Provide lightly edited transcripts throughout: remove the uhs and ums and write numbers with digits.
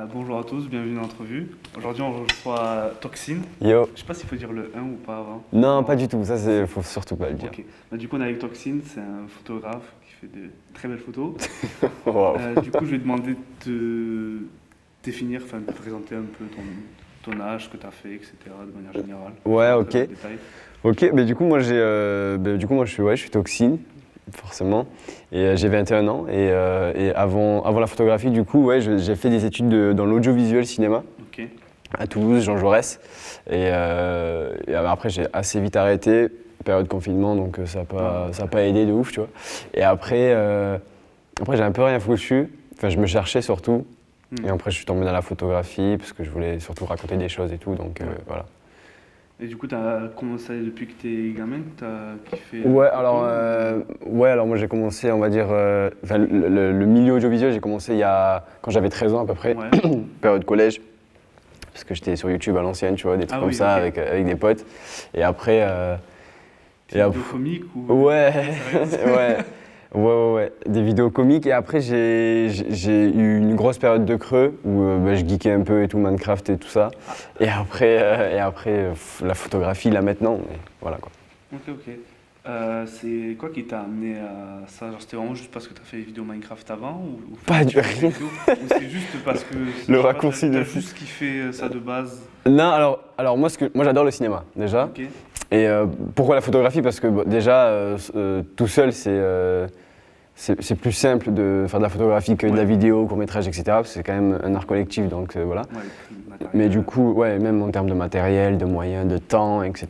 Bonjour à tous, bienvenue dans l'entrevue. Aujourd'hui, on reçoit Toxine. Yo. Je sais pas s'il faut dire le 1 ou pas avant. Non, pas du tout, ça faut surtout pas le dire. Ok. Du coup, on est avec Toxine, c'est un photographe qui fait de très belles photos. Wow. Du coup, je vais demander de te définir, enfin de te présenter un peu ton âge, ce que tu as fait, etc. de manière générale. Ouais, Sans ok. rentrer dans le détail. Ok, mais du coup, moi je suis Toxine, forcément, et j'ai 21 ans. Et avant la photographie, du coup, ouais, j'ai fait des études dans l'audiovisuel cinéma Ok. à Toulouse, Jean Jaurès. Et après, j'ai assez vite arrêté, période confinement, donc ça a pas aidé de ouf, tu vois. Et après j'ai un peu rien foutu, enfin, je me cherchais surtout. Et après, je suis tombé dans la photographie parce que je voulais surtout raconter des choses et tout, donc voilà. Et du coup, tu as commencé depuis que tu es gamin, tu as kiffé Ouais, la alors, photo, alors moi j'ai commencé, on va dire, enfin, le milieu audiovisuel, j'ai commencé quand j'avais 13 ans à peu près, Ouais. période collège, parce que j'étais sur YouTube à l'ancienne, tu vois, des trucs comme Oui, ça ok. avec des potes. Et après, Des vidéos comiques ou... ouais, sérieuses ouais, des vidéos comiques. Et après, j'ai eu une grosse période de creux où je geekais un peu et tout, Minecraft et tout ça. Et après, la photographie là maintenant, mais voilà quoi. Ok. C'est quoi qui t'a amené à ça? Genre, c'était vraiment juste parce que t'as fait des vidéos Minecraft avant ou Pas du tu fais des rien. vidéos, ou c'est juste parce que je sais pas, Raccourci de t'as fou. juste kiffé ça de base? Non, alors moi j'adore le cinéma déjà. Ok. Et pourquoi la photographie? Parce que déjà, tout seul, c'est plus simple de faire de la photographie que de la vidéo, court-métrage, etc. Parce que c'est quand même un art collectif, donc voilà. Ouais, le matériel. Mais du coup, ouais, même en termes de matériel, de moyens, de temps, etc.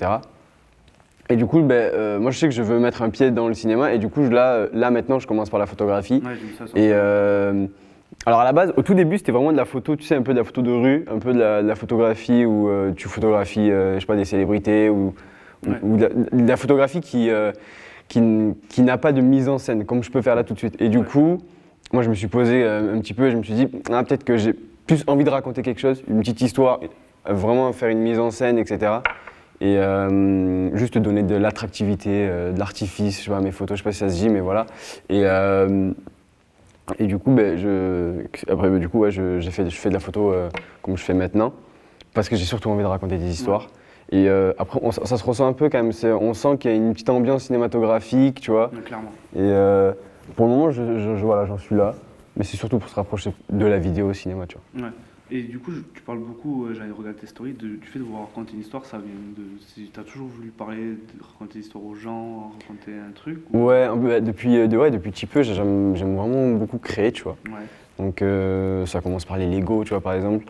Et du coup, moi je sais que je veux mettre un pied dans le cinéma, et du coup, là maintenant, je commence par la photographie. Ouais, j'ai vu ça sur Et ça. alors à la base, au tout début, c'était vraiment de la photo, tu sais, un peu de la photo de rue, un peu de la photographie où tu photographies, je sais pas, des célébrités Ouais. ou de la photographie qui n'a pas de mise en scène, comme je peux faire là tout de suite. Et du coup, moi je me suis posé un petit peu et je me suis dit, peut-être que j'ai plus envie de raconter quelque chose, une petite histoire, vraiment faire une mise en scène, etc. Et juste donner de l'attractivité, de l'artifice, je sais pas, à mes photos, je sais pas si ça se dit, mais voilà. Et du coup, je fais de la photo comme je fais maintenant, parce que j'ai surtout envie de raconter des histoires. Et après, ça se ressent un peu quand même, on sent qu'il y a une petite ambiance cinématographique, tu vois. Ouais, clairement. Et pour le moment, voilà, j'en suis là, mais c'est surtout pour se rapprocher de la vidéo au cinéma, tu vois. Ouais. Et du coup, tu parles beaucoup, j'avais regardé tes stories, du fait de vouloir raconter une histoire, ça vient de... T'as toujours voulu parler, de raconter des histoires aux gens, raconter un truc ou... Ouais, un peu, depuis petit peu, j'aime vraiment beaucoup créer, tu vois. Ouais. Donc ça commence par les Lego, tu vois, par exemple.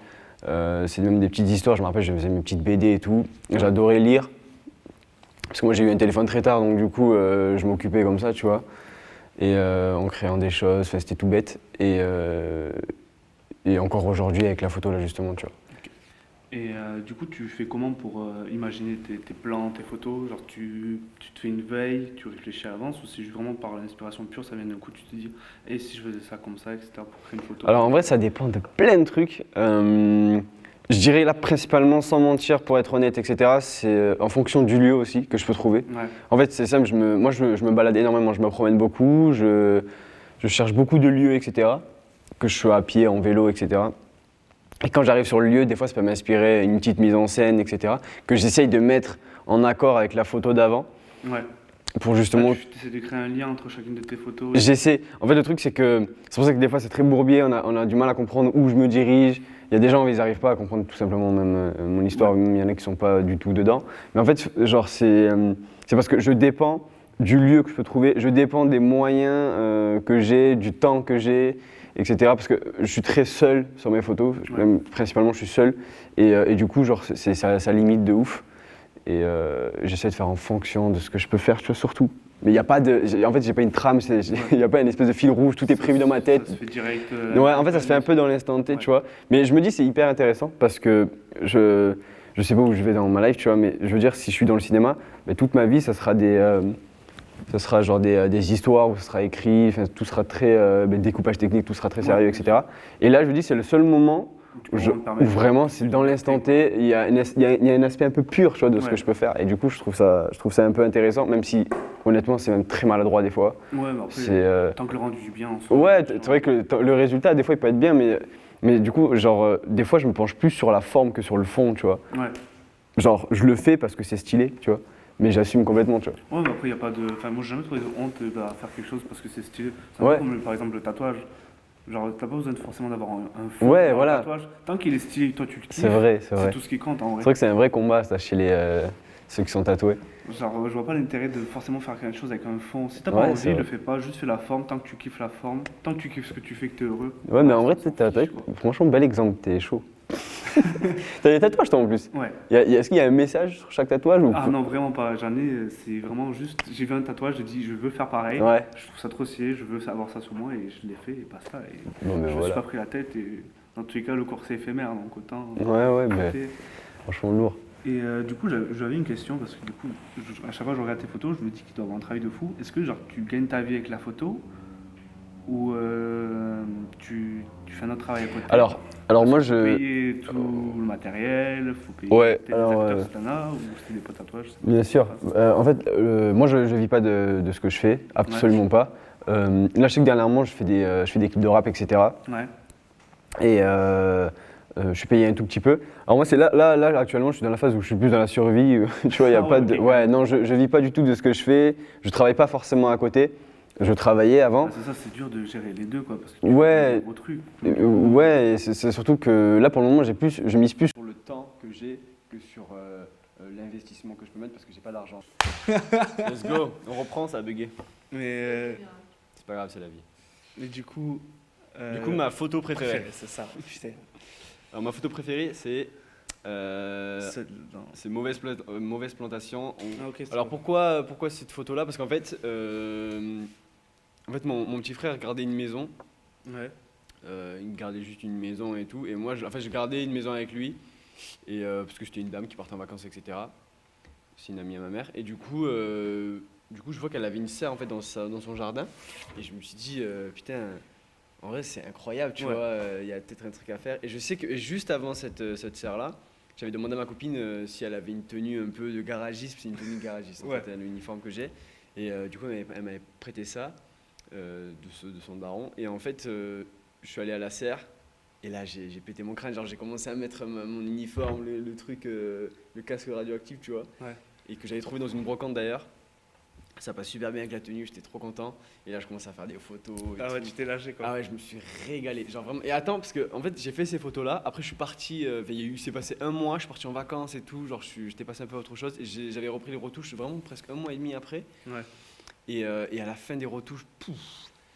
C'est même des petites histoires, je me rappelle, je faisais mes petites BD et tout. J'adorais lire, parce que moi j'ai eu un téléphone très tard, donc du coup je m'occupais comme ça, tu vois. Et en créant des choses, enfin, c'était tout bête. Et encore aujourd'hui avec la photo là justement, tu vois. Et du coup, tu fais comment pour imaginer tes plans, tes photos? Genre, tu te fais une veille, tu réfléchis à l'avance, ou c'est juste vraiment par l'inspiration pure, ça vient d'un coup, tu te dis, et si je faisais ça comme ça, etc., pour créer une photo? Alors en vrai ça dépend de plein de trucs. Je dirais là principalement, sans mentir, pour être honnête, etc., c'est en fonction du lieu aussi que je peux trouver. Ouais. En fait c'est simple, moi je me balade énormément, je me promène beaucoup, je cherche beaucoup de lieux, etc., que je sois à pied, en vélo, etc. Et quand j'arrive sur le lieu, des fois ça peut m'inspirer une petite mise en scène, etc., que j'essaye de mettre en accord avec la photo d'avant, Ouais. pour justement... Tu essaies de créer un lien entre chacune de tes photos. J'essaie. En fait, le truc, c'est pour ça que des fois, c'est très bourbier, on a du mal à comprendre où je me dirige. Il y a des gens, ils n'arrivent pas à comprendre tout simplement même mon histoire, même il y en a qui ne sont pas du tout dedans. Mais en fait, genre, c'est parce que je dépends du lieu que je peux trouver, je dépends des moyens que j'ai, du temps que j'ai, etc. Parce que je suis très seul sur mes photos, même principalement, je suis seul. Et du coup, genre, ça limite de ouf. Et j'essaie de faire en fonction de ce que je peux faire, tu vois, surtout. Mais il n'y a pas en fait, j'ai pas une trame, il n'y a pas une espèce de fil rouge, tout est prévu dans ma tête. Ça se fait direct. Ouais, en fait, ça se fait un peu dans l'instant T, tu vois. Mais je me dis, c'est hyper intéressant parce que je sais pas où je vais dans ma life, tu vois, mais je veux dire, si je suis dans le cinéma, toute ma vie, ça sera genre des histoires où ça sera écrit, tout sera très découpage technique, tout sera très sérieux, etc. Et là, je me dis, c'est le seul moment où vraiment, c'est dans l'instant T, il y a un aspect un peu pur, tu vois, de ce que je peux faire. Et du coup, je trouve ça un peu intéressant, même si, honnêtement, c'est même très maladroit des fois. Ouais, mais après, tant que le rendu du bien en soi. Ouais, c'est vrai que le résultat, des fois, il peut être bien, mais Mais du coup, genre, des fois, je me penche plus sur la forme que sur le fond, tu vois. Ouais. Genre, je le fais parce que c'est stylé, tu vois. Mais j'assume complètement, tu vois. Ouais, mais après, il n'y a pas de. Enfin, moi, j'ai jamais trouvé de honte à faire quelque chose parce que c'est stylé. C'est un peu Ouais, comme, par exemple, le tatouage. Genre, t'as pas besoin forcément d'avoir un fond ouais, dans le voilà. tatouage. Tant qu'il est stylé et que toi, tu le C'est kiffes, vrai, c'est c'est vrai. tout ce qui compte en C'est vrai. vrai que c'est un vrai combat, ça, chez ceux qui sont tatoués. Genre, je vois pas l'intérêt de forcément faire quelque chose avec un fond. Si t'as pas Ouais, envie, c'est le vrai. fais pas. Juste fais la forme tant que tu kiffes la forme. Tant que tu kiffes ce que tu fais, que t'es heureux. Ouais, mais en vrai, On s'en t'as, fiche, quoi. franchement, bel exemple, t'es chaud. T'as des tatouages, toi, en plus. Ouais. Est-ce qu'il y a un message sur chaque tatouage ou Ah pas? non, vraiment pas. J'en ai, c'est vraiment juste. J'ai vu un tatouage, j'ai dit, je veux faire pareil. Ouais. Je trouve ça trop stylé, je veux avoir ça sur moi et je l'ai fait et basta. Et Bon, ben je me suis voilà. pas pris la tête et dans tous les cas, le corps c'est éphémère donc autant Ouais, mais profiter. franchement lourd. Et du coup, j'avais une question parce que du coup, à chaque fois que je regarde tes photos, je me dis qu'il doit avoir un travail de fou. Est-ce que genre tu gagnes ta vie avec la photo ou tu fais un autre travail à côté? Alors Parce moi, qu'il faut payer tout le matériel, faut payer Ouais, peut-être alors, des acteurs si t'en as ou c'est des potes à toi, je sais pas bien comment ça se sûr. passe. En fait, moi, je vis pas de ce que je fais, Ouais, absolument pas. Là, je sais que dernièrement, je fais des clips de rap, etc. ouais, Et je suis payé un tout petit peu. Alors moi, c'est là, actuellement, je suis dans la phase où je suis plus dans la survie. Tu vois, il y a Ah pas ouais, de. ok, Ouais, non, je vis pas du tout de ce que je fais. Je travaille pas forcément à côté. Je travaillais ah, avant. c'est ça, c'est dur de gérer les deux quoi, parce que tu fais plein de Ouais, gros trucs. Donc, du coup, ouais, et c'est surtout que là, pour le moment, je mise plus sur le temps que j'ai que sur l'investissement que je peux mettre parce que j'ai pas d'argent. Let's go, on reprend, ça a bugué. mais, C'est pas grave, c'est la vie. mais du coup, Du coup, ma photo préférée. c'est ça. Putain. Alors, ma photo préférée, c'est Seul dans- mauvaise plantation. Ah, ok, c'est Alors, bon. pourquoi cette photo-là? Parce qu'en fait, mon petit frère gardait une maison. Ouais. Il gardait juste une maison et tout. Et moi, je gardais une maison avec lui. Et, parce que c'était une dame qui partait en vacances, etc. C'est une amie à ma mère. Et du coup, je vois qu'elle avait une serre en fait, dans son jardin. Et je me suis dit, putain, en vrai, c'est incroyable, tu Ouais. vois. Il y a peut-être un truc à faire. Et je sais que juste avant cette serre-là, j'avais demandé à ma copine si elle avait une tenue un peu de garagiste. C'est une tenue de garagiste, en Ouais. fait, l'uniforme que j'ai. Et du coup, elle m'avait prêté ça de son daron. Et en fait, je suis allé à la serre. Et là, j'ai pété mon crâne. Genre, j'ai commencé à mettre mon uniforme, le truc, le casque radioactif, tu vois. Ouais. Et que j'avais trouvé dans une brocante d'ailleurs. Ça passe super bien avec la tenue, j'étais trop content. Et là, je commence à faire des photos. Et Ah ouais, tout. tu t'es lâché quoi. Ah ouais, je me suis régalé. Genre vraiment. Et attends, parce que en fait, j'ai fait ces photos-là. Après, je suis parti. Il s'est passé un mois. Je suis parti en vacances et tout. Genre, j'étais passé un peu à autre chose. Et j'avais repris les retouches vraiment presque un mois et demi après. Ouais. Et à la fin des retouches, pouf,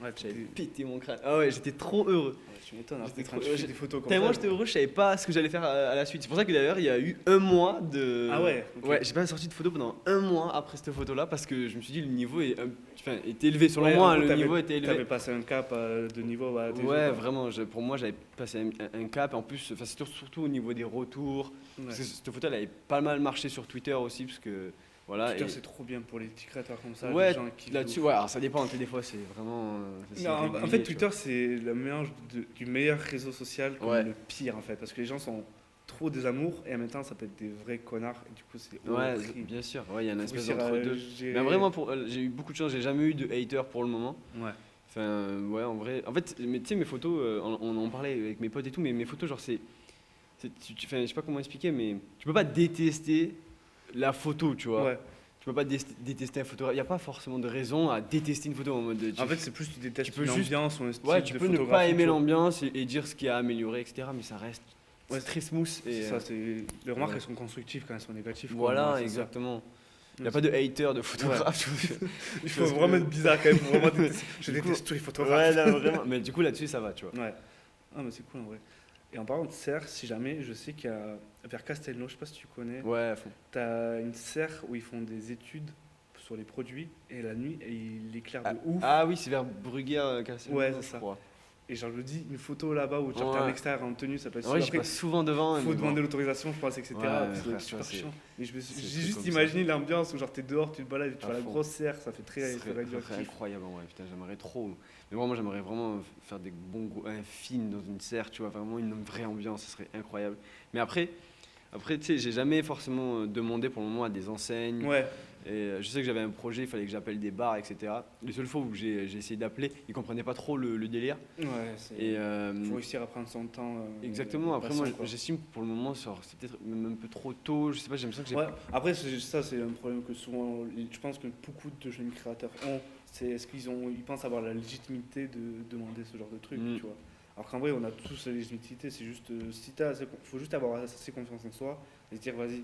Ouais, j'avais pété mon crâne. Ah ouais, j'étais trop heureux. tu m'étonnes, J'étais après quand trop- tu fais j'ai- des photos comme Tellement ça. j'étais heureux, je savais pas ce que j'allais faire à la suite. C'est pour ça que d'ailleurs, il y a eu un mois de. Ah ouais, ok. Ouais, j'ai pas sorti de photo pendant un mois après cette photo-là parce que je me suis dit le niveau était élevé. Selon Ouais, moi, en hein, gros, le t'avais- niveau était élevé. T'avais passé un cap de niveau à tes yeux, Ouais, quoi. vraiment. Pour moi, j'avais passé un cap. En plus, enfin, c'est surtout au niveau des retours. Ouais. Parce que cette photo, elle avait pas mal marché sur Twitter aussi parce que voilà. Twitter, et- c'est trop bien pour les petits créateurs comme ça. Ouais, les gens qui là-dessus, ouais. Alors ça dépend. Des fois, c'est vraiment. C'est Non, en régulier, fait, tu Twitter, c'est le mélange du meilleur réseau social comme Ouais. le pire, en fait. Parce que les gens sont trop des amours et en même temps, ça peut être des vrais connards. Et du coup, c'est vois. Ouais, horrible. bien sûr. Ouais, il y a une Faut espèce réussir à d'entre deux. gérer- Mais vraiment, j'ai eu beaucoup de chance. J'ai jamais eu de haters pour le moment. Ouais. Enfin, ouais, en vrai. En fait, mais tu sais, mes photos, on en parlait avec mes potes et tout, mais mes photos, genre, enfin, je sais pas comment expliquer, mais tu peux pas détester la photo, tu vois. Ouais. Tu peux pas détester un photographe. Il n'y a pas forcément de raison à détester une photo en mode. En fait, c'est plus tu détestes tu peux une juste- ambiance ou un style ouais, tu de peux ne pas photographie, aimer tu vois. l'ambiance et dire ce qui a amélioré, etc. Mais ça reste Ouais, très smooth. Et, C'est ça, c'est... Les remarques, ouais. elles sont constructives quand elles sont négatives. quoi. voilà, Ouais, c'est ça. exactement. Il n'y a Ouais, pas de hater de photographe. tu vois. Il faut Parce vraiment que- être bizarre quand même. Faut vraiment détester. Je Du coup- déteste tous les Ouais, photographes. non, vraiment. Mais du coup, là-dessus, ça va, tu vois. Ouais. Ah, mais c'est cool en vrai. Et en parlant de serre, si jamais, je sais qu'il y a vers Castelnau, je sais pas si tu connais, Ouais, à fond. t'as une serre où ils font des études sur les produits et la nuit et il éclaire de ouf. Ah oui, c'est vers Bruguière, Castelnau, Ouais, c'est je ça. crois. Et genre, je me dis, une photo là-bas où tu Ouais. es à l'extérieur en tenue, ça peut être En vrai, super. j'y Après, passe souvent devant. faut mais demander bon. l'autorisation, je pense, etc. Ouais, Puis ça doit frère, être tu vois, super chiant. Mais j'ai c'est juste des trucs comme imaginé l'ambiance où genre t'es dehors, tu te balades et tu À vois la fond. grosse serre, ça fait très Ce serait radioactif. incroyable, ouais. Putain, j'aimerais trop. Mais moi, j'aimerais vraiment faire un film dans une serre, tu vois, vraiment une vraie ambiance, ce serait incroyable. Mais après, Après, tu sais, j'ai jamais forcément demandé pour le moment à des enseignes. Ouais, Et je sais que j'avais un projet, il fallait que j'appelle des bars, etc. Les seules fois où j'ai essayé d'appeler, ils comprenaient pas trop le délire. ouais, Et faut réussir à prendre son temps. exactement, après moi patient, quoi. j'estime que pour le moment c'est peut-être même un peu trop tôt, je sais pas, j'ai l'impression que Ouais, après, ça, c'est un problème que souvent, je pense que beaucoup de jeunes créateurs ont. C'est est-ce ils pensent avoir la légitimité de demander ce genre de truc, Mm. tu vois. Alors qu'en vrai, on a tous la légitimité, c'est juste, si faut juste avoir assez confiance en soi et se dire, vas-y.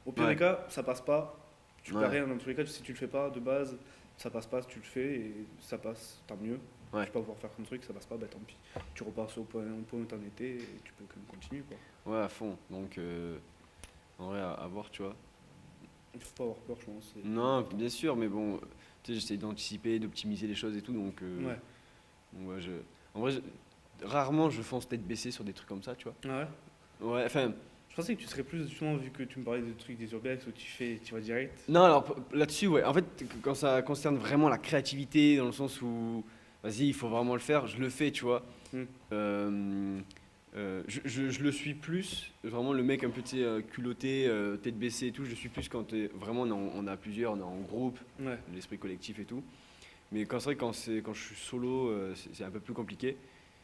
Au pire des Ouais, cas, ça passe pas, tu perds ouais, rien dans tous les cas, si tu le fais pas de base, ça passe pas, si tu le fais et ça passe, tant mieux. Je ouais, vais pas pouvoir faire un truc, ça passe pas, bah tant pis. Tu repars au point où t'en étais et tu peux quand même continuer, quoi. ouais, à fond. Donc en vrai, à voir, tu vois. Il faut pas avoir peur, je pense. Non, bien sûr, mais bon, tu sais, j'essaie d'anticiper, d'optimiser les choses et tout, Ouais. donc ouais, en vrai, rarement je fonce tête baissée sur des trucs comme ça, tu vois. Ah ouais. Ouais, enfin, Je pensais que tu serais plus, justement, vu que tu me parlais de trucs des urbex où tu vas direct. non, alors là-dessus, ouais. En fait, quand ça concerne vraiment la créativité, dans le sens où, vas-y, il faut vraiment le faire, je le fais, tu vois. Hmm. Je le suis plus, vraiment le mec un peu tu sais, culotté, tête baissée et tout, je le suis plus quand vraiment on a plusieurs, on est en groupe, Ouais. l'esprit collectif et tout. Mais quand c'est vrai, quand je suis solo, c'est un peu plus compliqué.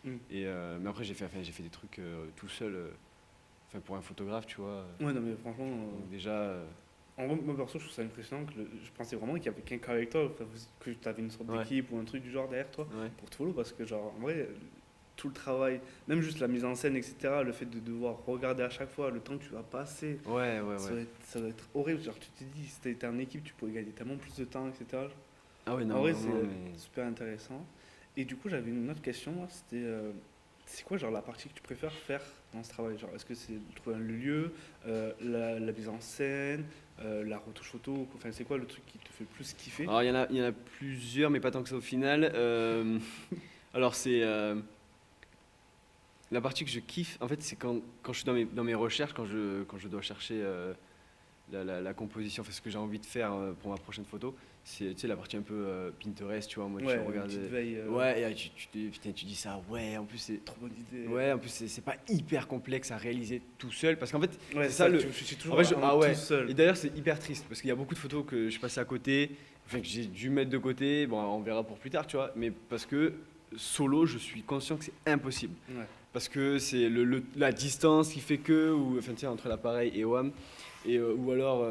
Hmm. Mais après, j'ai fait des trucs tout seul, enfin pour un photographe, tu vois. Ouais, non, mais franchement, Donc déjà, en vrai, moi perso, je trouve ça impressionnant je pensais vraiment qu'il y avait quelqu'un avec toi, enfin, que tu avais une sorte ouais, d'équipe ou un truc du genre derrière toi ouais. pour te follow parce que, genre, en vrai, tout le travail, même juste la mise en scène, etc., le fait de devoir regarder à chaque fois le temps que tu vas passer, Ouais, ouais, ça ouais. ça doit être horrible. Genre, tu te dis, si t'étais en équipe, tu pourrais gagner tellement plus de temps, etc. Ah ouais, En non, vrai, vraiment, c'est mais. super intéressant. Et du coup, j'avais une autre question, moi, c'était c'est quoi genre la partie que tu préfères faire dans ce travail? Genre, est-ce que c'est de trouver un lieu, la mise en scène, la retouche photo, enfin, c'est quoi le truc qui te fait le plus kiffer? Alors, il y en a plusieurs, mais pas tant que ça au final. Alors, c'est la partie que je kiffe, en fait, c'est quand je suis dans mes recherches, quand je dois chercher la composition, enfin, ce que j'ai envie de faire pour ma prochaine photo. C'est tu sais, la partie un peu Pinterest, tu vois, moi, tu Ouais, une regardes. petite veille, Ouais, et putain, tu dis ça, ouais, en plus, trop bonne idée. ouais, en plus, c'est pas hyper complexe à réaliser tout seul, parce qu'en fait, Ouais, c'est c'est ça ça, le. je suis En toujours fait, en ah tout ouais. seul. Et d'ailleurs, c'est hyper triste parce qu'il y a beaucoup de photos que je passais à côté, enfin que j'ai dû mettre de côté. Bon, on verra pour plus tard, tu vois. Mais parce que solo, je suis conscient que c'est impossible. Ouais, Parce que c'est la distance qui fait que, ou enfin, tu sais, entre l'appareil et WAM, ou alors,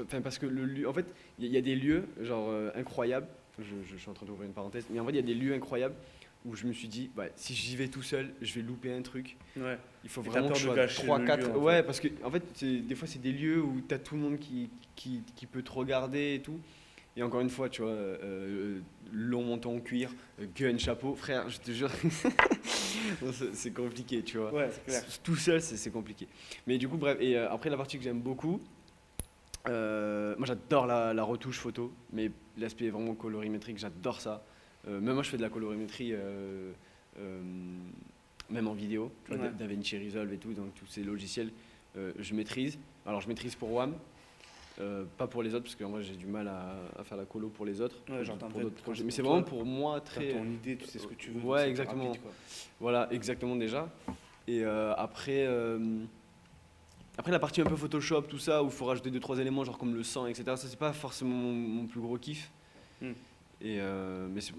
enfin, parce que en fait, il y a des lieux, genre incroyables. Je suis en train d'ouvrir une parenthèse, mais en fait, il y a des lieux incroyables où je me suis dit, bah, si j'y vais tout seul, je vais louper un truc. ouais. Il faut Et t'as vraiment que peur je de sois gâcher 3 le lieu, 4 en Ouais, fait. parce que en fait, des fois, c'est des lieux où tu as tout le monde qui peut te regarder et tout. Et encore une fois, tu vois, long manteau en cuir, gun, chapeau, frère, je te jure, non, c'est compliqué, tu vois. Ouais, c'est clair. Tout seul, c'est compliqué. Mais du coup, bref, et après, la partie que j'aime beaucoup, moi j'adore la retouche photo, mais l'aspect vraiment colorimétrique, j'adore ça. Même moi, je fais de la colorimétrie. Euh, Même en vidéo, tu vois, Ouais. DaVinci Resolve et tout, donc tous ces logiciels, je maîtrise. Alors je maîtrise pour WAM, pas pour les autres, parce que moi j'ai du mal à faire la colo pour les autres, Ouais, genre, pour fait, d'autres quand projets. c'est Mais pour c'est vraiment toi, pour moi t'as très. ton idée, tu sais ce que tu veux, donc Ouais, c'est plus exactement. rapide, quoi. Voilà, exactement déjà. Et après la partie un peu Photoshop, tout ça, où il faut rajouter 2 3 éléments, genre comme le sang, etc. Ça c'est pas forcément mon plus gros kiff. Hmm. Mais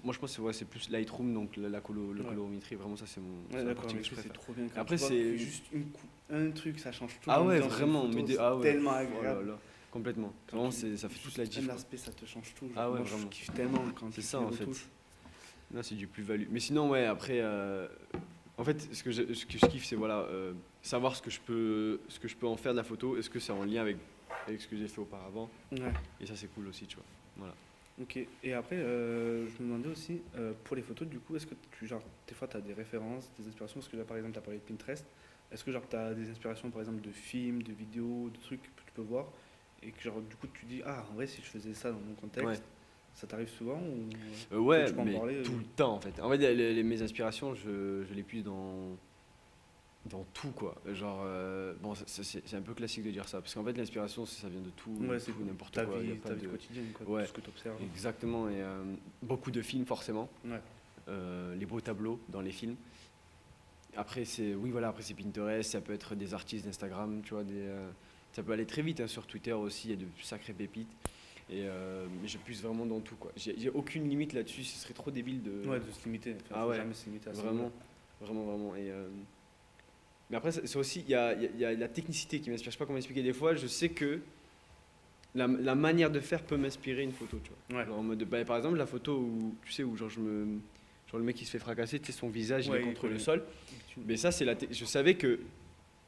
moi je pense que c'est plus Lightroom, donc la Ouais. colorimétrie, vraiment ça c'est Ouais, la d'accord, partie mais que je c'est préfère. trop bien quand Après tu vois que tu c'est. fais juste un truc, ça change tout Ah ouais, l'ambiance d'une vraiment, photo, ah c'est ouais, tellement oh là agréable. là, complètement. Quand Vraiment, tu, ça fait toute juste la un diff, quoi. aspect, ça te change tout. Genre, Ah ouais, moi, vraiment. je kiffe tellement quand C'est tu ça fais les en fait. retouches. Là, c'est du plus-value. Mais sinon, ouais, après, en fait, ce que je kiffe, c'est voilà, savoir ce que je peux en faire de la photo. Est-ce que c'est en lien avec ce que j'ai fait auparavant? Ouais, Et ça, c'est cool aussi, tu vois. Voilà. ok. Et après, je me demandais aussi, pour les photos, du coup, est-ce que genre, des fois, tu as des références, des inspirations? Parce que là, par exemple, tu as parlé de Pinterest. Est-ce que, genre, tu as des inspirations, par exemple, de films, de vidéos, de trucs que tu peux voir et que, genre, du coup, tu dis, ah, en vrai, si je faisais ça dans mon Ouais. contexte, ça t'arrive souvent ou Ouais, tu peux en mais parler? tout le temps, en fait. En fait, mes inspirations, je les puise dans tout, quoi. Genre, bon, c'est un peu classique de dire ça, parce qu'en fait, l'inspiration, ça vient de Ouais, c'est tout, n'importe ta quoi. Y a vie, pas ta vie de. quotidienne, quoi, Ouais, tout ce que tu observes. exactement. Et beaucoup de films, forcément. Ouais. Les beaux tableaux dans les films. Après, oui, voilà, après c'est Pinterest, ça peut être des artistes d'Instagram, tu vois, ça peut aller très vite, hein. Sur Twitter aussi, il y a de sacrées pépites. Mais je puise vraiment dans tout, quoi. J'ai aucune limite là-dessus, ce serait trop débile de. Ouais, de se limiter. Enfin, Ah faut ouais, jamais se limiter à ça. vraiment, vraiment, vraiment. Mais après, c'est aussi, il y a la technicité qui m'inspire. Je sais pas comment expliquer. Des fois, je sais que la manière de faire peut m'inspirer une photo, tu vois. Ouais. Genre en mode, par exemple, la photo où, tu sais, où genre, genre le mec qui se fait fracasser, tu sais, son visage il est contre le sol. Mais ça, je savais que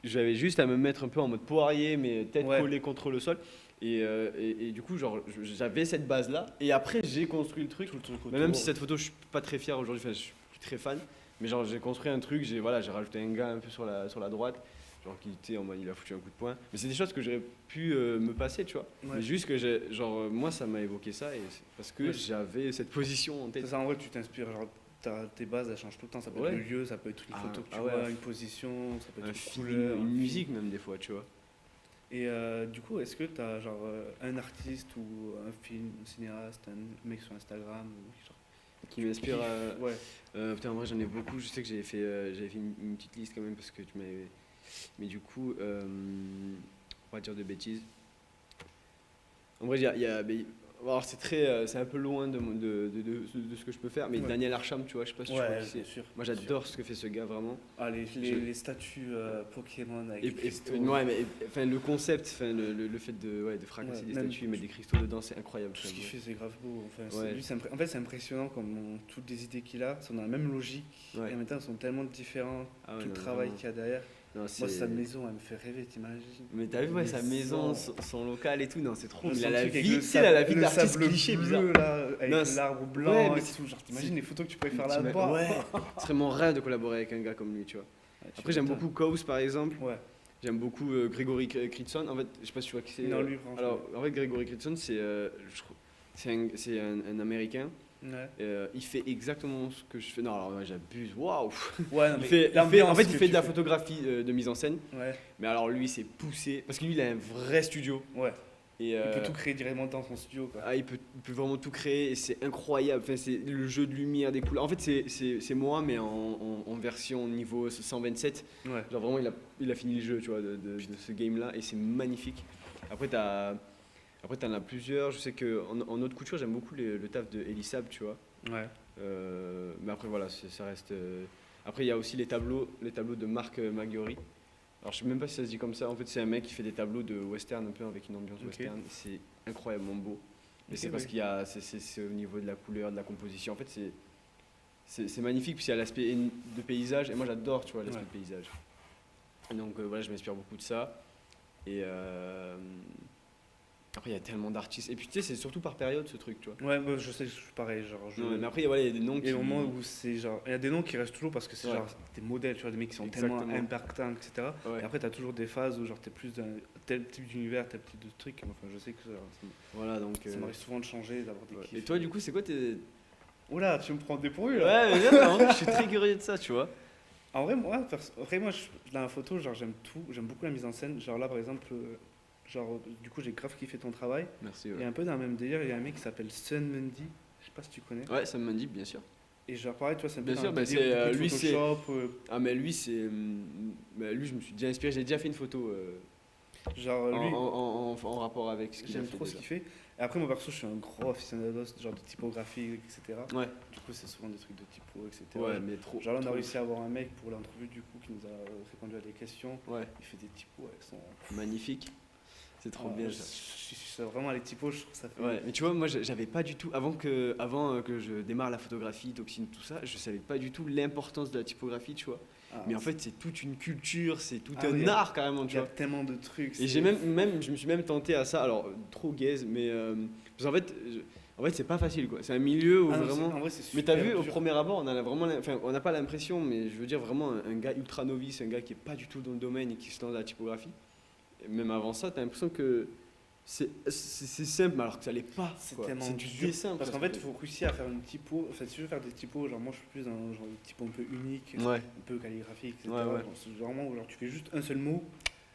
j'avais juste à me mettre un peu en mode poirier, mais tête collée contre le sol. Et du coup, genre, j'avais cette base-là. Et après, j'ai construit le truc. Mais même si cette photo, je suis pas très fier aujourd'hui, enfin, je suis plus très fan. Mais genre, j'ai construit un truc, j'ai rajouté un gars un peu sur la droite. Genre, qui était en mode, il a foutu un coup de poing. Mais c'est des choses que j'aurais pu me passer, tu vois. Ouais. Mais juste que moi, ça m'a évoqué ça. Et c'est parce que j'avais cette position en tête. C'est ça, en vrai, tu t'inspires. Genre, tes bases, elles changent tout le temps. Ça peut être le lieu, ça peut être une photo que tu vois, une position, ça peut être une couleur, une musique même des fois, tu vois. Et du coup, est-ce que tu as genre un artiste ou un film, un cinéaste, un mec sur Instagram ou, genre, qui m'inspire ouais. Putain, en vrai, j'en ai beaucoup. Je sais que j'avais fait une petite liste quand même parce que tu m'avais. Mais du coup, on va dire de bêtises. En vrai, alors c'est un peu loin de ce que je peux faire, mais Daniel Arsham, tu vois, je sais pas si tu vois qui c'est. Sûr, moi, j'adore ce que fait ce gars, vraiment. Ah, les statues Pokémon avec des cristaux. Ouais, mais enfin, le concept, enfin, le fait de fracasser des statues, mettre des cristaux dedans, c'est incroyable. Tout ce qu'il fait, c'est grave beau. Enfin, ouais. lui, en fait, c'est impressionnant comme toutes les idées qu'il a sont dans la même logique. Et en même temps, elles sont tellement différentes. Tout le travail qu'il y a derrière. Non, moi, sa maison, elle me fait rêver, t'imagines? Mais t'as vu, sa maison, son local et tout, non, c'est trop. Il a la vie, la vie d'artiste cliché bizarre. Là, avec l'arbre blanc et tout. Genre, t'imagines les photos que tu pourrais faire là-bas? Ouais, ce serait mon rêve de collaborer avec un gars comme lui, tu vois. Après, j'aime beaucoup Kaws, par exemple. Ouais. J'aime beaucoup Grégory Critson. En fait, je sais pas si tu vois qui c'est. Non, lui, franchement. Alors, en fait, Grégory Critson, c'est un Américain. Ouais. Il fait exactement ce que je fais. Non, alors j'abuse. Waouh. Ouais, il fait de la photographie de mise en scène. Ouais. Mais alors lui, c'est poussé parce que lui, il a un vrai studio. Ouais. Et il peut tout créer directement dans son studio, quoi. Ah, il peut vraiment tout créer et c'est incroyable. Enfin, c'est le jeu de lumière, des couleurs. En fait, c'est moi, mais en version niveau 127. Ouais. Genre vraiment, il a fini le jeu, tu vois, de ce game-là et c'est magnifique. Après, t'en as plusieurs. Je sais qu'en haute couture, j'aime beaucoup le taf de Elisab, tu vois. Ouais. Mais après, voilà, ça reste. Après, il y a aussi les tableaux de Marc Maggiori. Alors, je sais même pas si ça se dit comme ça. En fait, c'est un mec qui fait des tableaux de western un peu avec une ambiance western. C'est incroyablement beau. Mais c'est parce qu'il y a. C'est au niveau de la couleur, de la composition. En fait, c'est magnifique. Puis il y a l'aspect de paysage. Et moi, j'adore, tu vois, l'aspect de paysage. Et donc, voilà, je m'inspire beaucoup de ça. Et. Après, il y a tellement d'artistes. Et puis, tu sais, c'est surtout par période ce truc, tu vois. Ouais, bah, je sais, je suis pareil. Genre, mais après, il y a des noms qui. Il y a des moments où c'est genre. Il y a des noms qui restent toujours parce que c'est genre des modèles, tu vois, des mecs qui sont tellement impactants, etc. Ouais. Et après, tu as toujours des phases où genre t'es plus dans tel type d'univers, tel type de truc. Enfin, je sais que voilà, donc, ça m'arrive souvent de changer, d'avoir des kiffs. Et toi, du coup, c'est quoi tes. Oula, tu me prends dépourvu là. Ouais, mais bien, je suis très curieux de ça, tu vois. En vrai, moi, dans la photo, genre, j'aime tout. J'aime beaucoup la mise en scène. Genre là, par exemple. Genre, du coup, j'ai grave kiffé ton travail. Merci. Ouais. Et un peu dans le même délire, il y a un mec qui s'appelle Sun Mundy. Je sais pas si tu connais. Ouais, Sun Mundy, bien sûr. Et genre, pareil, toi, c'est un peu bien sûr, lui, c'est. Ah, mais lui, c'est. Lui, je me suis déjà inspiré. J'ai déjà fait une photo. Genre, lui. En rapport avec ce qu'il a fait. J'aime trop ce qu'il fait. Et après, moi, perso, je suis un gros aficionado, genre de typographie, etc. Ouais. Du coup, c'est souvent des trucs de typo, etc. Ouais, mais trop. Genre, là, on a réussi à avoir un mec pour l'entrevue, du coup, qui nous a répondu à des questions. Ouais. Il fait des typos avec son. Magnifique. C'est trop bien. Vraiment, les typos, je trouve ça fait. Ouais, mais tu vois, moi, j'avais pas du tout. Avant que je démarre la photographie, Toxine, tout ça, je savais pas du tout l'importance de la typographie, tu vois. Mais en fait, c'est toute une culture, c'est tout un art carrément, tu vois. Il y a tellement de trucs. Et je me suis même tenté à ça, alors trop gaze, mais. Parce qu'en fait, c'est pas facile, quoi. C'est un milieu où vraiment. En vrai, mais t'as vu, au premier abord, on n'a pas l'impression, mais je veux dire vraiment un gars ultra novice, un gars qui est pas du tout dans le domaine et qui se lance dans la typographie. Même avant ça, tu as l'impression que c'est simple, alors que ça l'est pas. C'est du dessin. Parce qu'en fait, il faut réussir à faire une typo. Enfin, si je veux faire des typos, genre moi je suis plus dans un genre de typo un peu unique, un peu calligraphique, etc. C'est vraiment genre tu fais juste un seul mot.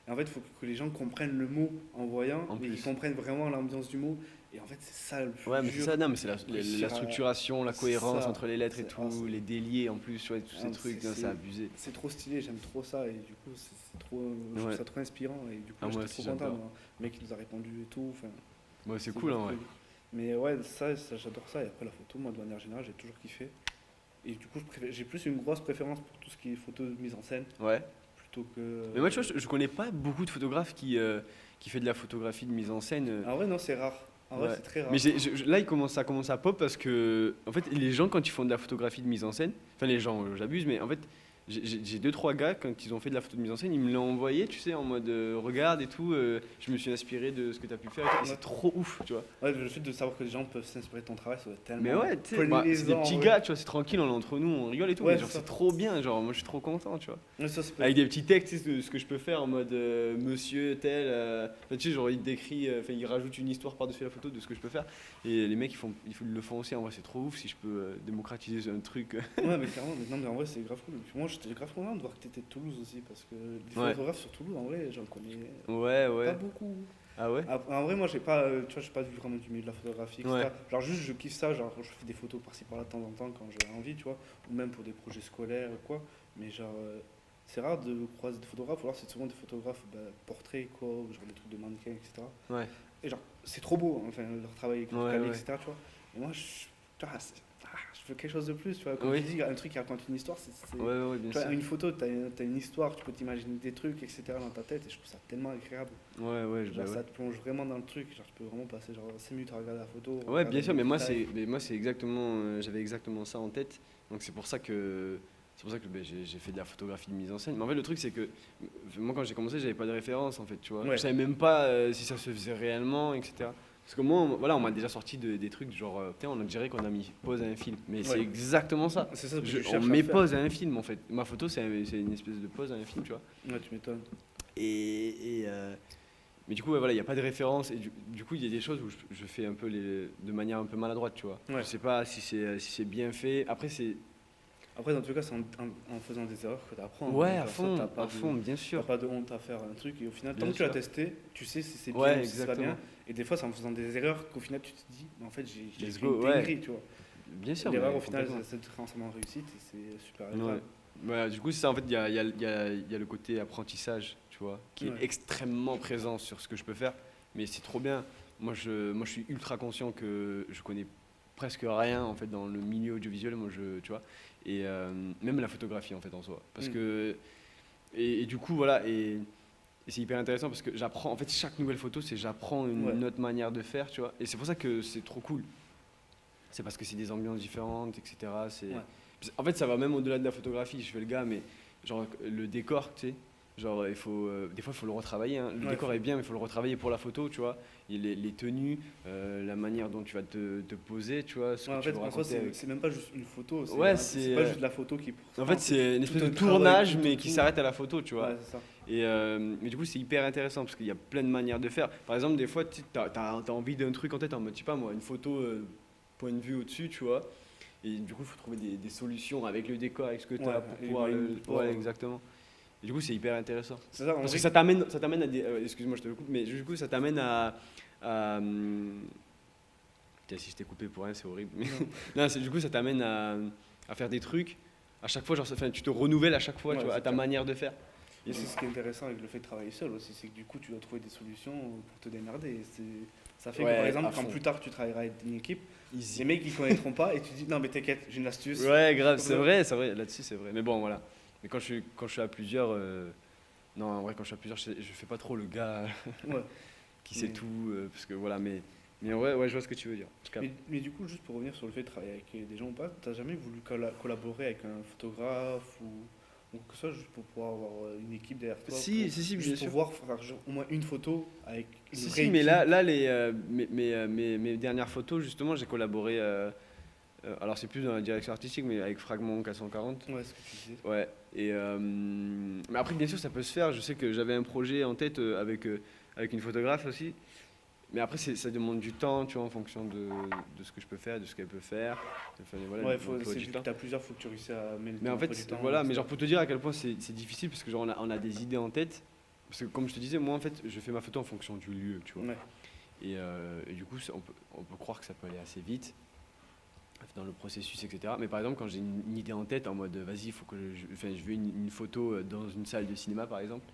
Et en fait, il faut que les gens comprennent le mot en voyant, et qu'ils comprennent vraiment l'ambiance du mot. Et en fait, c'est ça le plus Ouais, mais c'est dur. ça, non, mais c'est la Réussir à. structuration, la C'est cohérence ça. entre les lettres et C'est ah, tout, les déliés en plus, tu vois, tous ah, ces trucs, non, c'est abusé. c'est trop stylé, j'aime trop ça. Et du coup, c'est trop, je trouve Ouais, ça trop inspirant. Et du coup, ah, là, moi j'étais aussi trop content. j'adore. Moi. Le mec, il nous a répondu et tout. Enfin, Ouais, c'est c'est cool, grave hein, ouais. cool. Mais ouais, ça j'adore ça. Et après, la photo, moi, de manière générale, j'ai toujours kiffé. Et du coup, j'ai plus une grosse préférence pour tout ce qui est photo de mise en scène Ouais. plutôt que. Mais moi, tu vois, je connais pas beaucoup de photographes qui fait de la photographie de mise en scène. En vrai, non, c'est rare. En vrai, Ouais. c'est très Mais rare. là, ça commence à pop parce que, en fait, les gens, quand ils font de la photographie de mise en scène, enfin, les gens, j'abuse, mais en fait, j'ai deux, trois gars, quand ils ont fait de la photo de mise en scène, ils me l'ont envoyé, tu sais, en mode regarde et tout, je me suis inspiré de ce que tu as pu faire et tout, et Ouais. c'est trop ouf, tu vois. Ouais, le fait de savoir que les gens peuvent s'inspirer de ton travail, ça doit être Mais tellement ouais, tu sais, bah, c'est des plaisant. petits Ouais, gars, tu vois, c'est tranquille, on est entre nous, on rigole et tout, ouais mais c'est genre, ça. c'est trop bien, genre, moi, je suis trop content, tu vois. Ouais, ça, c'est Avec des petits textes, tu sais, de ce que je peux faire en mode monsieur tel. Enfin, tu sais, genre il décrit, enfin il rajoute une histoire par-dessus la photo de ce que je peux faire. Et les mecs ils le font aussi. En vrai, c'est trop ouf si je peux démocratiser un truc. Ouais, mais clairement, non, mais en vrai, c'est grave cool. Et puis moi, j'étais grave content de voir que t'étais de Toulouse aussi, parce que des Ouais. photographes sur Toulouse, en vrai, j'en connais Ouais, pas ouais. beaucoup. Ah ouais? En vrai, moi, j'ai pas, tu vois, j'ai pas vu vraiment du milieu de la photographie, etc. Ouais. Genre, juste, je kiffe ça, genre, je fais des photos par-ci par-là de temps en temps quand j'ai envie, tu vois, ou même pour des projets scolaires ou quoi. Mais genre, c'est rare de croiser des photographes, ou alors c'est souvent des photographes portraits, quoi, ou genre des trucs de mannequins, etc. Ouais. Et genre, c'est trop beau, hein, enfin, leur travail avec leur Ouais, calé, ouais. etc. Tu vois. Et moi, tu vois, je veux quelque chose de plus, tu vois. Comme Oui. tu dis, un truc qui raconte une histoire, Ouais, ouais, bien tu vois, sûr. une photo, t'as une histoire, tu peux t'imaginer des trucs, etc. dans ta tête, et je trouve ça tellement agréable. Ouais, ouais, Genre, bah ça ouais. te plonge vraiment dans le truc, genre, tu peux vraiment passer genre 5 minutes à regarder la photo, Ouais, regarder bien sûr, les mais détails. moi c'est exactement, j'avais exactement ça en tête. Donc c'est pour ça que j'ai fait de la photographie de mise en scène. Mais en fait, le truc, c'est que moi, quand j'ai commencé, j'avais pas de référence, en fait, tu vois. Ouais, Je savais même pas si ça se faisait réellement, etc. Parce que moi, voilà, on m'a déjà sorti des trucs genre, putain, on dirait qu'on a mis pause à un film. Mais c'est ouais. exactement ça. C'est ça que Je- je on cherche à met faire. pause à un film, en fait. Ma photo, c'est une espèce de pause à un film, tu vois. Ouais, tu m'étonnes. Mais du coup, ouais, voilà, il n'y a pas de référence. Et du coup, il y a des choses où je fais un peu de manière un peu maladroite, tu vois. Ouais. Je sais pas si c'est bien fait. Après, c'est. Après, dans tous les cas, c'est en faisant des erreurs que tu apprends. Ouais, Donc, genre, ça, à fond, bien t'as sûr. pas de honte à faire un truc. Et au final, tant Bien que tu l'as sûr. testé, tu sais si c'est bien Ouais, ou si c'est pas bien. exactement. Et des fois, c'est en faisant des erreurs qu'au final, tu te dis, mais en fait, j'ai Let's fait une go, ouais. dinguerie, tu vois. Bien sûr, L'erreur, mais au final, complètement. ça te transforme en réussite et c'est super Ouais. agréable. Ouais, du coup, c'est ça, en fait, il y a le côté apprentissage, tu vois, qui est Ouais. extrêmement présent sur ce que je peux faire. Mais c'est trop bien. Moi, je suis ultra conscient que je connais presque rien, en fait, dans le milieu audiovisuel, tu vois. Et même la photographie, en fait, en soi. Parce Mm. que. Et du coup, voilà. Et c'est hyper intéressant parce que j'apprends. En fait, chaque nouvelle photo, j'apprends Ouais. une autre manière de faire, tu vois. Et c'est pour ça que c'est trop cool. C'est parce que c'est des ambiances différentes, etc. Ouais. En fait, ça va même au-delà de la photographie. Je fais le gars, mais genre le décor, tu sais. Genre, des fois, il faut le retravailler, hein. Le Ouais, décor est bien, mais il faut le retravailler pour la photo, tu vois. Et les tenues, la manière dont tu vas te poser, tu vois, ce Ouais, que en tu fait, veux en soi, raconter avec. c'est même pas juste une photo. Ouais, C'est pas juste la photo qui. En fait, c'est une tout espèce un de travail, tournage, tout mais qui autour. s'arrête à la photo, tu vois. Ouais, c'est ça. Mais du coup, c'est hyper intéressant parce qu'il y a plein de manières de faire. Par exemple, des fois, tu as envie d'un truc en tête, en mode, je sais pas moi, une photo point de vue au-dessus, tu vois. Et du coup, il faut trouver des solutions avec le décor, avec ce que tu as Ouais, pour et pouvoir moyens le. de pouvoir- Ouais, exactement. Et du coup, c'est hyper intéressant. C'est ça, en Parce vrai. que ça t'amène à des. Excuse-moi, je te le coupe, mais du coup, ça t'amène Putain, si je t'ai coupé pour rien, c'est horrible. Mais Non. non, du coup, ça t'amène à faire des trucs. À chaque fois, genre, enfin, tu te renouvelles à chaque fois, Ouais, tu vois, c'est à ta clair. manière de faire. Et c'est ce qui est intéressant avec le fait de travailler seul aussi, c'est que du coup, tu dois trouver des solutions pour te démerder. Et ça fait que, Ouais, par à exemple, quand fond. plus tard tu travailleras avec une équipe, Easy. les mecs ils connaîtront pas et tu dis non, mais t'inquiète, j'ai une astuce. Ouais, grave, Comme c'est vrai, là-dessus c'est vrai. Mais bon, voilà. Mais quand je suis à plusieurs, non, en vrai, quand je suis à plusieurs, je fais pas trop le gars Ouais. qui sait Mais- tout, parce que voilà, mais ouais, je vois ce que tu veux dire. Je capte. Mais du coup, juste pour revenir sur le fait de travailler avec des gens ou pas, t'as jamais voulu collaborer avec un photographe ou que ce soit juste pour pouvoir avoir une équipe derrière toi Si, bien juste sûr. pour voir faire genre, au moins une photo avec une Si, vraie si, mais équipe. là mes dernières photos, justement, j'ai collaboré. Alors, c'est plus dans la direction artistique, mais avec Fragment 440. Ouais, ce que tu disais. Ouais. Mais après, bien sûr, ça peut se faire. Je sais que j'avais un projet en tête avec une photographe aussi. Mais après, ça demande du temps, tu vois, en fonction de ce que je peux faire, de ce qu'elle peut faire. Enfin, voilà, Ouais, l'emploi c'est du vu temps. que t'as plusieurs, faut que tu réussisses à mettre Mais en l'emploi fait, du temps, voilà, mais etc. genre pour te dire à quel point c'est difficile, parce que genre on a des idées en tête. Parce que comme je te disais, moi en fait, je fais ma photo en fonction du lieu, tu vois. Ouais. Et du coup, on peut croire que ça peut aller assez vite dans le processus, etc. Mais par exemple, quand j'ai une idée en tête, en mode vas-y, il faut que enfin, je veux une photo dans une salle de cinéma, par exemple,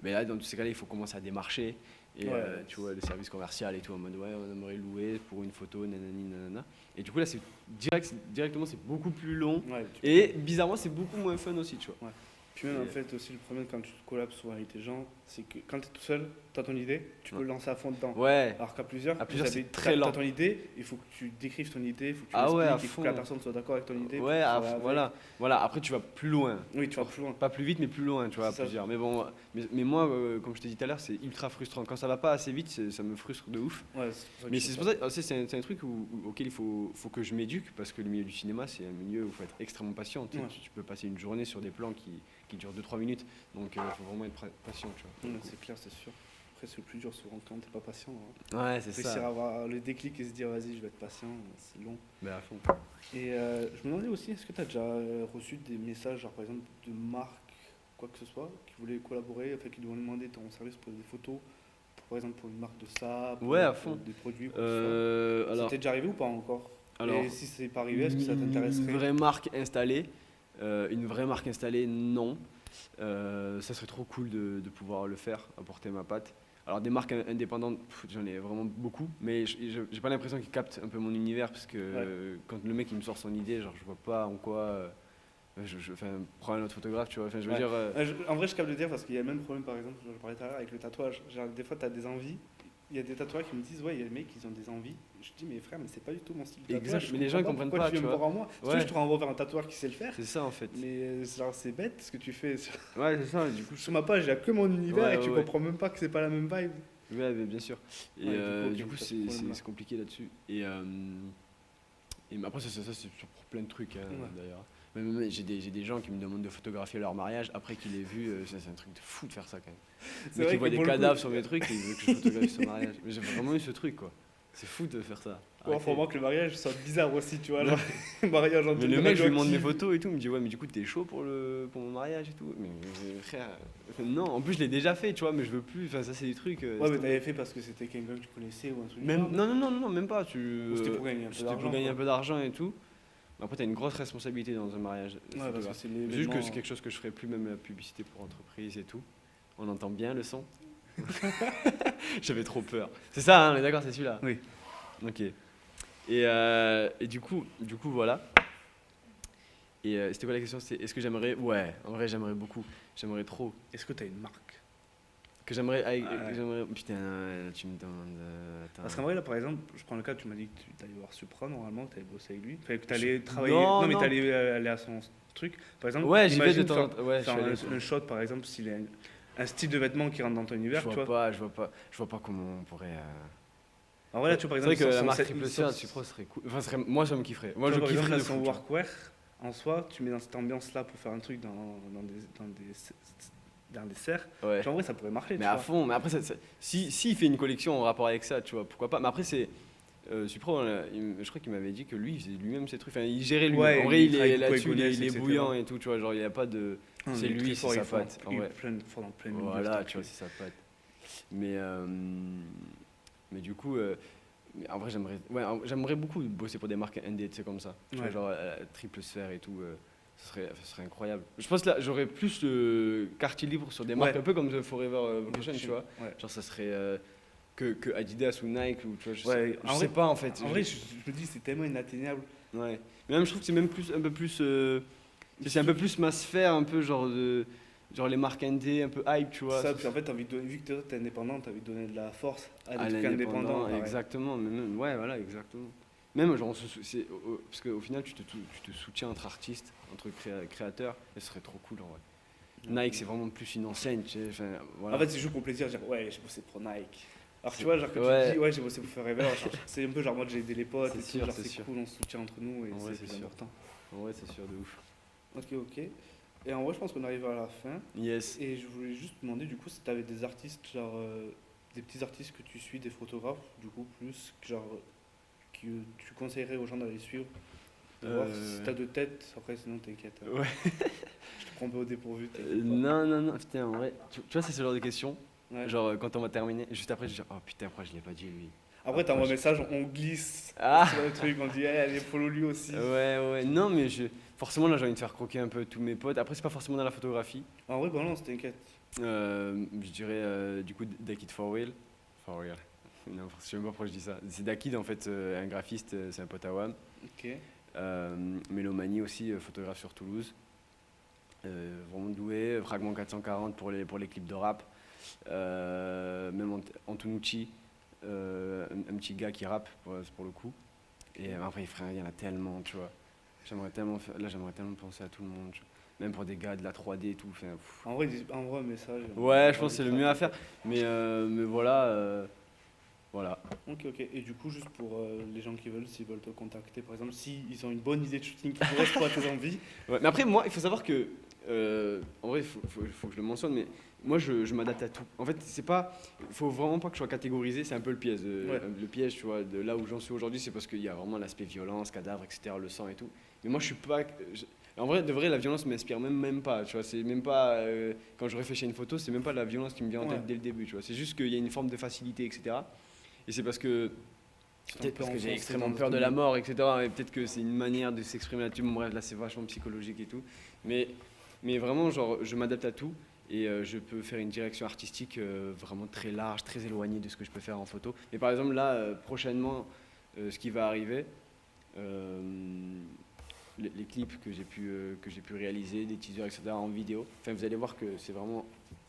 mais là, dans tous ces cas-là, il faut commencer à démarcher. Et Ouais, tu vois, le service commercial et tout, en mode ouais, on aimerait louer pour une photo, nanani, nanana. Et du coup, là, directement, c'est beaucoup plus long. ouais, Et bizarrement, c'est beaucoup moins fun aussi, tu vois. ouais. Puis même en Et, fait aussi le problème quand tu collabes souvent avec des gens, c'est que quand tu es tout seul, tu as ton idée, tu peux ouais. le lancer à fond dedans. Ouais, Alors qu'à plusieurs, à plusieurs, c'est t'as très lent. ton idée, il faut que tu décrives ton idée, il faut que tu Ah ouais, à l'expliques, il faut que la fond. personne soit d'accord avec ton idée, pour Ouais, que tu travailles avec. voilà. Après, tu vas plus loin. Oui, tu vas plus loin. Pas plus vite, mais plus loin, tu vois, à C'est ça. plusieurs. Mais bon, mais moi, comme je t'ai dit tout à l'heure, c'est ultra frustrant. Quand ça va pas assez vite, ça me frustre de ouf. Ouais, c'est pour ça que Mais je c'est sais pour pas. ça, c'est un truc auquel faut que je m'éduque, parce que le milieu du cinéma, c'est un milieu où il faut être extrêmement patient. Tu sais, Ouais. tu peux passer une journée sur des plans qui durent 2-3 minutes, donc il faut vraiment être patient, tu vois. Ouais, c'est clair, c'est sûr. Après, c'est le plus dur souvent quand t'es pas patient, hein. Ouais, c'est Réussir ça. à avoir le déclic et se dire vas-y, je vais être patient, c'est long. Mais à fond. Et je me demandais aussi, est-ce que tu as déjà reçu des messages, genre par exemple de marques, quoi que ce soit, qui voulaient collaborer, enfin qui devaient demander ton service pour des photos, par exemple pour une marque de sable, Ouais, à pour fond. des produits, quoi que ce soit. Ça Alors, t'est déjà arrivé ou pas encore? alors, Et si c'est pas arrivé, est-ce que ça t'intéresserait? une vraie marque installée, non. Ça serait trop cool de pouvoir le faire, apporter ma patte. Alors des marques indépendantes, j'en ai vraiment beaucoup, mais j'ai pas l'impression qu'ils captent un peu mon univers, parce que quand le mec il me sort son idée, genre je vois pas en quoi, enfin, prends un autre photographe, tu vois. Enfin, je veux Ouais. dire, En vrai, je capte le dire parce qu'il y a le même problème, par exemple, je parlais tout à l'heure avec le tatouage. Genre, des fois, tu as des envies. Il y a des tatoueurs qui me disent, ouais, il y a des mecs qui ont des envies. Je dis, mais frère, mais c'est pas du tout mon style de tatouage. exact, mais les gens ils comprennent pourquoi pas, tu tu viens me vois. voir en moi. Si tu veux, Ouais, je te renvoie vers un tatoueur qui sait le faire. c'est ça en fait. Mais genre, c'est bête ce que tu fais. Ouais, c'est ça, du coup, Sur ma page, il n'y a que mon univers Ouais, et tu ouais. comprends même pas que c'est pas la même vibe. ouais, mais bien sûr. Et Ouais, ok, du coup, t'as ce c'est problème-là. c'est compliqué là-dessus. Mais après, ça c'est pour plein de trucs, hein, Ouais. d'ailleurs. Même, j'ai des gens qui me demandent de photographier leur mariage après qu'il ait vu. C'est un truc de fou de faire ça quand même. C'est Mais vrai qui que voit des pour le coup- cadavres sur mes trucs et il veut que je photographie son mariage. Mais j'ai vraiment eu ce truc, quoi. C'est fou de faire ça. Bon, faut Arrêtez. vraiment que le mariage soit bizarre aussi, tu vois. Genre, mariage en Mais le mec, je lui montre mes radioactif. photos et tout, il me dit ouais, mais du coup, t'es chaud pour mon mariage et tout. Mais frère, non, en plus, je l'ai déjà fait, tu vois, mais je veux plus. Enfin, ça, c'est des trucs. Ouais, mais t'avais fait parce que c'était quelqu'un que tu connaissais ou un truc du Même, genre. non, même pas. Ou c'était pour gagner un peu C'était d'argent. pour gagner quoi. un peu d'argent et tout. Mais après, t'as une grosse responsabilité dans un mariage. Ouais, parce que photographe. c'est C'est juste l'événement. que c'est quelque chose que je ferais plus, même la publicité pour entreprise et tout. On entend bien le son. J'avais trop peur. C'est ça, hein, on est d'accord, c'est celui-là. Oui. Ok. Et du coup, voilà. Et c'était quoi la question? C'était est-ce que j'aimerais? Ouais, en vrai, j'aimerais beaucoup. J'aimerais trop. Est-ce que t'as une marque? Que j'aimerais. Ouais. Putain, tu me demandes. Attends. Parce qu'en vrai, là, par exemple, je prends le cas, tu m'as dit que tu allais voir Supra normalement, que tu allais bosser avec lui. Enfin, que tu allais travailler. Non, Non, mais non. tu allais aller à son truc. Par exemple, Ouais, j'y vais de imagine temps en temps. Ouais, je faire suis allé- un shot, par exemple, s'il y a un style de vêtement qui rentre dans ton univers, je tu vois vois. pas, je vois pas comment on pourrait. En vrai, là, tu vois, par C'est vrai exemple, que la son- marque son- Triple son- C, Supra serait cool. Enfin, moi, ça me kifferait. Moi, tu je vois, par exemple, kifferais là, de son fou, tu vois. workwear, en soi, tu mets dans cette ambiance-là pour faire un truc dans des serres. Ouais. Tu vois, en vrai, ça pourrait marcher, Mais tu à vois. fond, mais après, si il fait une collection en rapport avec ça, tu vois, pourquoi pas. Mais après, c'est. Supra, je crois qu'il m'avait dit que lui, il faisait lui-même ses trucs. Enfin, il gérait lui. Ouais, En vrai, il il travaille est beaucoup avec là-dessus, Gonesse, il est etc. bouillant et tout, tu vois. Genre, il n'y a pas de. Non, C'est il est lui, très fort, c'est il sa est patte. fort, il est fort dans plein de milieux, Voilà, cet tu vois, enculé. c'est sa patte. Mais, du coup, mais en vrai, j'aimerais beaucoup bosser pour des marques indé, tu sais, comme ça. Tu vois, Ouais. genre Triple Sphère et tout. Ce serait incroyable. Je pense que là, j'aurais plus de quartier libre sur des marques Ouais. un peu comme The Forever Vacation, tu vois. Ouais. Genre, ça serait que Adidas ou Nike, ou tu vois, Ouais, je en sais vrai- pas en fait. En vrai, je me dis, c'est tellement inatteignable. Ouais. Mais même, je trouve que c'est même plus, un peu plus. C'est un peu plus ma sphère, un peu genre les marques indé, un peu hype, tu vois. Ça, puis en fait, t'as envie de donner, vu que t'es indépendant, t'as envie de donner de la force à À des trucs indépendants. pareil. exactement. Mais même, ouais, voilà, exactement. Même, genre, parce qu'au final, tu te soutiens entre artistes, entre créateurs, et ce serait trop cool en vrai. Nike, c'est vraiment plus une enseigne, tu sais. Enfin, voilà. En fait, c'est juste pour plaisir, dire ouais, j'ai bossé pour Nike. Alors, tu vois, genre que Ouais. tu te dis ouais, j'ai bossé pour Forever, genre, c'est un peu genre moi j'ai aidé les potes, C'est et tout, sûr, genre c'est c'est sûr. cool, on se soutient entre nous et En vrai, c'est c'est plus sûr. important. En vrai, c'est sûr, de ouf. Ok. Et en vrai, je pense qu'on arrive à la fin. Yes. Et je voulais juste te demander du coup si t'avais des artistes, genre des petits artistes que tu suis, des photographes, du coup, plus, genre, que tu conseillerais aux gens d'aller suivre. De voir si t'as de tête, après sinon t'inquiète. Hein. Ouais. Je te prends pas au dépourvu. t'inquiète pas. Non, putain, en vrai. Tu vois, c'est ce genre de questions. Ouais. Genre, quand on va terminer, juste après, je dis, oh putain, pourquoi je l'ai pas dit lui? Après, t'envoies un message, on glisse Ah! sur le truc, on dit, eh, allez, follow lui aussi. Ouais, non, mais forcément, là, j'ai envie de faire croquer un peu tous mes potes. Après, c'est pas forcément dans la photographie. En vrai, balance, t'inquiète. Je dirais, du coup, Dakid For Real. For Real. Non, je sais même pas pourquoi je dis ça. C'est Dakid, en fait, un graphiste, c'est un pote à WAM. Ok. Mélomanie aussi, photographe sur Toulouse. Vraiment doué. Fragment 440 pour les clips de rap. Même Antonucci, un petit gars qui rappe pour le coup. Et après, frère, il y en a tellement, tu vois. J'aimerais tellement penser à tout le monde, tu vois. Même pour des gars de la 3D et tout. Enfin, pff. En vrai, envoie un message. Ouais, On je va pense que c'est lui le mieux à traquer. faire. Mais voilà, voilà. Ok. Et du coup, juste pour les gens qui veulent, s'ils veulent te contacter, par exemple, s'ils ont une bonne idée de shooting qui correspond à tes envies. Ouais, mais après, moi, il faut savoir que, en vrai, faut que je le mentionne, mais moi, je m'adapte à tout. En fait, faut vraiment pas que je sois catégorisé, c'est un peu le piège. Ouais. Le piège, tu vois, de là où j'en suis aujourd'hui, c'est parce qu'il y a vraiment l'aspect violence, cadavre, etc., le sang et tout. Mais moi, je suis pas. En vrai, de vrai, la violence m'inspire même pas, tu vois. C'est même pas. Quand je réfléchis à une photo, c'est même pas la violence qui me vient en Ouais. tête dès le début, tu vois. C'est juste qu'il y a une forme de facilité, etc. Et c'est parce que. Tu t'es un Peut-être peu parce que j'ai enfoncé extrêmement dans ce peur de la domaine. mort, etc. Et peut-être que c'est une manière de s'exprimer là-dessus. Bon, bref, là, c'est vachement psychologique et tout. Mais vraiment, genre, je m'adapte à tout. Et je peux faire une direction artistique vraiment très large, très éloignée de ce que je peux faire en photo. Mais par exemple, là, prochainement, ce qui va arriver, euh, les clips que j'ai pu réaliser, des teasers, etc. en vidéo, enfin, vous allez voir que c'est vraiment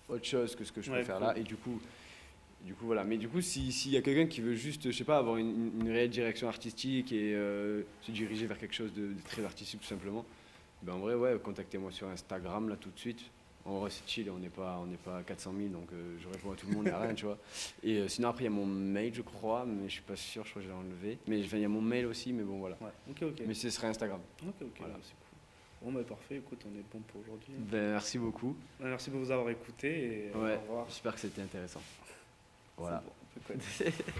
autre chose que ce que je peux Ouais, faire cool. là. Et du coup, voilà. Mais du coup, s'il y a quelqu'un qui veut juste, je sais pas, avoir une réelle direction artistique et se diriger vers quelque chose de très artistique, tout simplement, ben en vrai, ouais, contactez-moi sur Instagram, là, tout de suite. En vrai, c'est chill, on n'est pas à 400 000, donc je réponds à tout le monde, il n'y a rien, tu vois. Et sinon, après, il y a mon mail, je crois, mais je suis pas sûr, je crois que je l'ai enlevé. Mais enfin, il y a mon mail aussi, mais bon, voilà. Ouais, ok. Mais ce serait Instagram. Ok, Voilà. c'est cool. Bon, bah parfait, écoute, on est bon pour aujourd'hui. Ben, merci beaucoup. Merci de vous avoir écouté et Ouais, au revoir. j'espère que c'était intéressant. Voilà. C'est bon, on peut quoi dire.